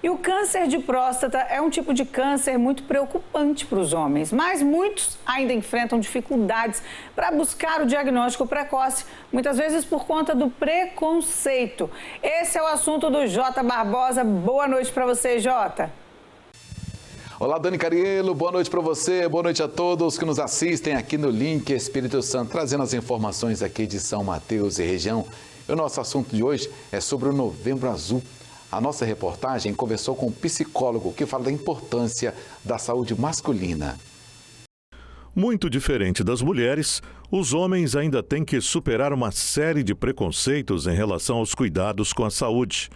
E o câncer de próstata é um tipo de câncer muito preocupante para os homens, mas muitos ainda enfrentam dificuldades para buscar o diagnóstico precoce, muitas vezes por conta do preconceito. Esse é o assunto do Jota Barbosa. Boa noite para você, Jota. Olá, Dani Cariello, boa noite para você, boa noite a todos que nos assistem aqui no Link Espírito Santo, trazendo as informações aqui de São Mateus e região. E o nosso assunto de hoje é sobre o Novembro Azul. A nossa reportagem conversou com um psicólogo que fala da importância da saúde masculina. Muito diferente das mulheres, os homens ainda têm que superar uma série de preconceitos em relação aos cuidados com a saúde.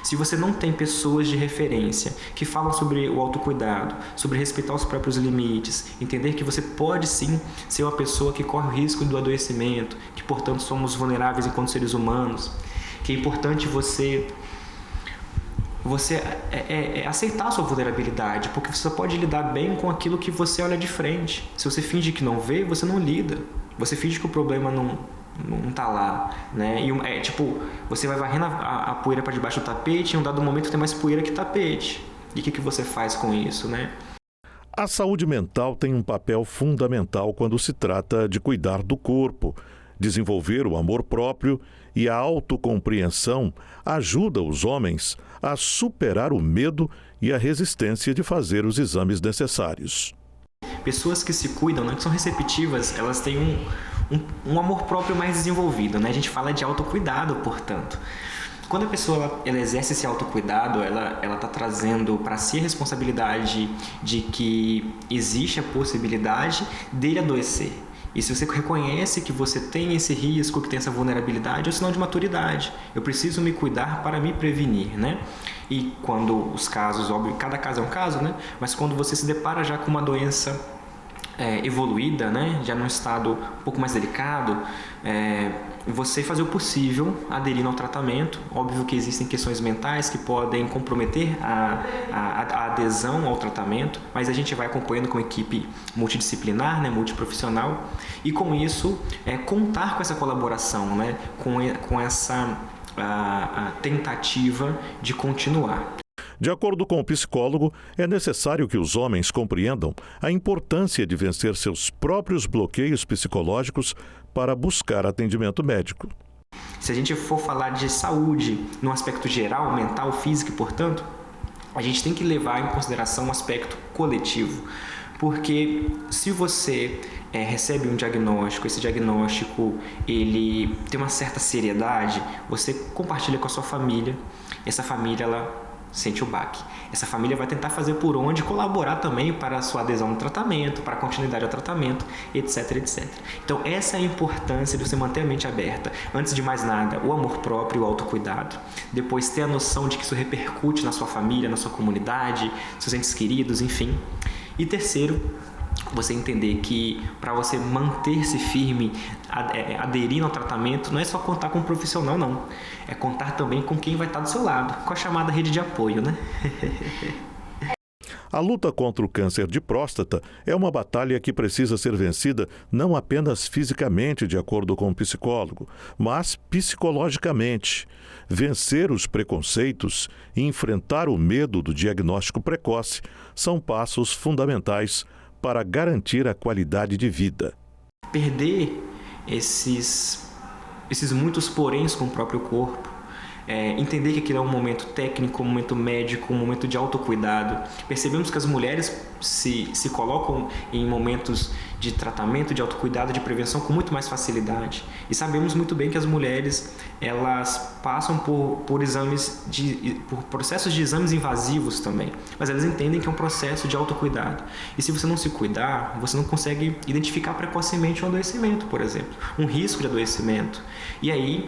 Se você não tem pessoas de referência que falam sobre o autocuidado, sobre respeitar os próprios limites, entender que você pode sim ser uma pessoa que corre o risco do adoecimento, que portanto somos vulneráveis enquanto seres humanos, que é importante você aceitar a sua vulnerabilidade, porque você só pode lidar bem com aquilo que você olha de frente. Se você finge que não vê, você não lida. Você finge que o problema não tá lá, né? E você vai varrendo a poeira para debaixo do tapete, e em um dado momento tem mais poeira que tapete. E o que você faz com isso, né? A saúde mental tem um papel fundamental quando se trata de cuidar do corpo. Desenvolver o amor próprio e a autocompreensão ajuda os homens a superar o medo e a resistência de fazer os exames necessários. Pessoas que se cuidam, né, que são receptivas, elas têm um amor próprio mais desenvolvido, né? A gente fala de autocuidado, portanto. Quando a pessoa ela exerce esse autocuidado, ela está trazendo para si a responsabilidade de que existe a possibilidade dele adoecer. E se você reconhece que você tem esse risco, que tem essa vulnerabilidade, é um sinal de maturidade. Eu preciso me cuidar para me prevenir, né? E quando os casos, óbvio, cada caso é um caso, né? Mas quando você se depara já com uma doença evoluída, né? Já num estado um pouco mais delicado, você fazer o possível aderindo ao tratamento. Óbvio que existem questões mentais que podem comprometer a adesão ao tratamento, mas a gente vai acompanhando com equipe multidisciplinar, né, multiprofissional, e com isso contar com essa colaboração, né, com essa tentativa de continuar. De acordo com o psicólogo, é necessário que os homens compreendam a importância de vencer seus próprios bloqueios psicológicos para buscar atendimento médico. Se a gente for falar de saúde no aspecto geral, mental, físico, portanto, a gente tem que levar em consideração o aspecto coletivo. Porque se você recebe um diagnóstico, esse diagnóstico ele tem uma certa seriedade, você compartilha com a sua família, essa família ela sente o baque. Essa família vai tentar fazer por onde, colaborar também para a sua adesão ao tratamento, para a continuidade ao tratamento, etc, etc. Então essa é a importância de você manter a mente aberta. Antes de mais nada, o amor próprio e o autocuidado. Depois ter a noção de que isso repercute na sua família, na sua comunidade, seus entes queridos, enfim. E terceiro, você entender que para você manter-se firme, aderindo ao tratamento, não é só contar com um profissional, não. É contar também com quem vai estar do seu lado, com a chamada rede de apoio, né? A luta contra o câncer de próstata é uma batalha que precisa ser vencida não apenas fisicamente, de acordo com o psicólogo, mas psicologicamente. Vencer os preconceitos e enfrentar o medo do diagnóstico precoce são passos fundamentais para garantir a qualidade de vida. Perder esses muitos poréns com o próprio corpo, entender que aquilo é um momento técnico, um momento médico, um momento de autocuidado. Percebemos que as mulheres se colocam em momentos de tratamento, de autocuidado, de prevenção com muito mais facilidade. E sabemos muito bem que as mulheres elas passam por processos de exames invasivos também, mas elas entendem que é um processo de autocuidado. E se você não se cuidar, você não consegue identificar precocemente um adoecimento, por exemplo, um risco de adoecimento. E aí,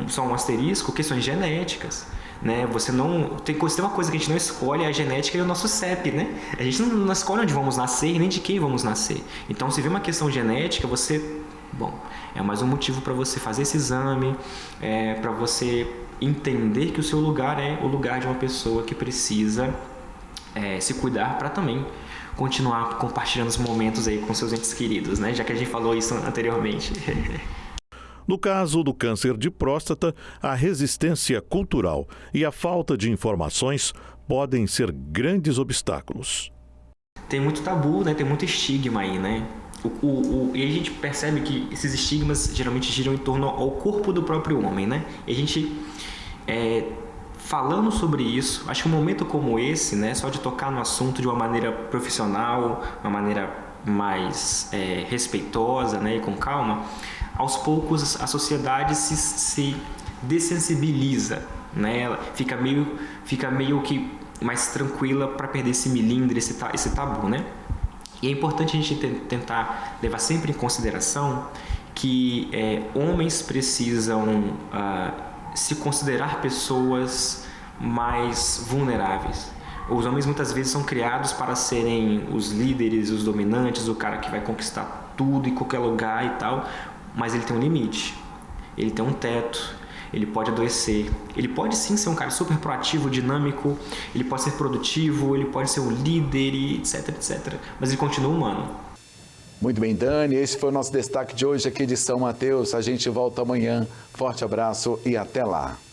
só um asterisco, questões genéticas. Né? Tem uma coisa que a gente não escolhe, é a genética e o nosso CEP, né? A gente não escolhe onde vamos nascer e nem de quem vamos nascer. Então, se vê uma questão genética, é mais um motivo para você fazer esse exame, para você entender que o seu lugar é o lugar de uma pessoa que precisa se cuidar para também continuar compartilhando os momentos aí com seus entes queridos, né? Já que a gente falou isso anteriormente. No caso do câncer de próstata, a resistência cultural e a falta de informações podem ser grandes obstáculos. Tem muito tabu, né? Tem muito estigma aí, né? E a gente percebe que esses estigmas geralmente giram em torno ao corpo do próprio homem, né? E a gente, falando sobre isso, acho que um momento como esse, né? Só de tocar no assunto de uma maneira profissional, uma maneira mais respeitosa, né? E com calma, aos poucos a sociedade se dessensibiliza, né? Ela fica meio que mais tranquila para perder esse melindre, esse tabu, né? E é importante a gente tentar levar sempre em consideração que homens precisam se considerar pessoas mais vulneráveis. Os homens muitas vezes são criados para serem os líderes, os dominantes, o cara que vai conquistar tudo em qualquer lugar e tal, mas ele tem um limite, ele tem um teto. Ele pode adoecer, ele pode sim ser um cara super proativo, dinâmico, ele pode ser produtivo, ele pode ser um líder, etc, etc. Mas ele continua humano. Muito bem, Dani, esse foi o nosso destaque de hoje aqui de São Mateus. A gente volta amanhã. Forte abraço e até lá.